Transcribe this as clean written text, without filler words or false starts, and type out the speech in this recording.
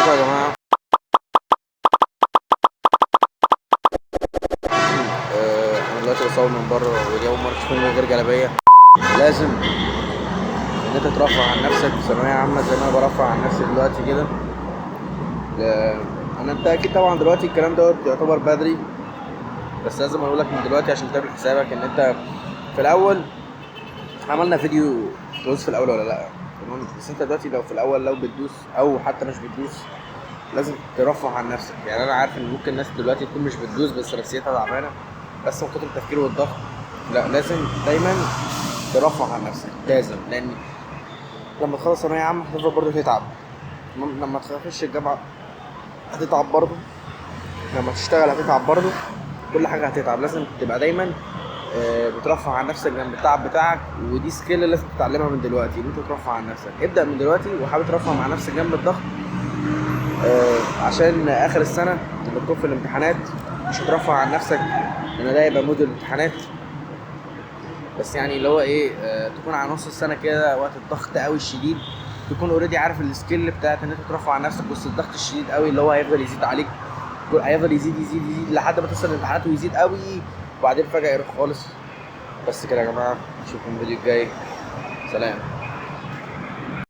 ازيكم يا جماعة؟ انا دلوقتي بصور من بره ودي اول مرة تشوفوني من غير جلابية. لازم ان انت ترفه عن نفسك في ثانوية عامة زي ما انا برفه عن نفسي دلوقتي كده. انت اكيد طبعا دلوقتي الكلام دوت يعتبر بدري، بس لازم اقول لك من دلوقتي عشان تعمل حسابك ان انت في الاول عملنا فيديو تدوس في الاول ولا لا. تمام، بس انت دلوقتي لو في الاول لو بتدوس او حتى مش بتدوس لازم ترفه عن نفسك. يعني انا عارف ان ممكن الناس دلوقتي تكون مش بتدوس بس نفسيتها تعبانه بس من كتر التفكير والضغط. لا، لازم دايما ترفه عن نفسك، لازم، لان لما تخلص ثانويه عامه هتفضل برضه تتعب. لما تخش الجامعه هتتعب برضه، لما تشتغل هتتعب برضه، كل حاجه هتتعب. لازم تبقى دايما بترفه عن نفسك جنب التعب بتاعك، ودي سكيل لازم تتعلمها من دلوقتي ان انت ترفه عن نفسك. ابدا من دلوقتي وحاول ترفه مع نفسك جنب الضغط، عشان اخر السنه لما تكون في الامتحانات مش هترفع عن نفسك ان ده يبقى موديل الامتحانات. بس يعني اللي هو ايه، تكون على نص السنه كده وقت الضغط قوي الشديد تكون اوريدي عارف السكيل بتاعت ان انت ترفع عن نفسك وسط الضغط الشديد قوي اللي هو هيفضل يزيد عليك، هيفضل يزيد يزيد يزيد لحد ما توصل الامتحانات ويزيد قوي وبعدين فجاه يروح خالص. بس كده يا جماعه، اشوفكم الفيديو الجاي، سلام.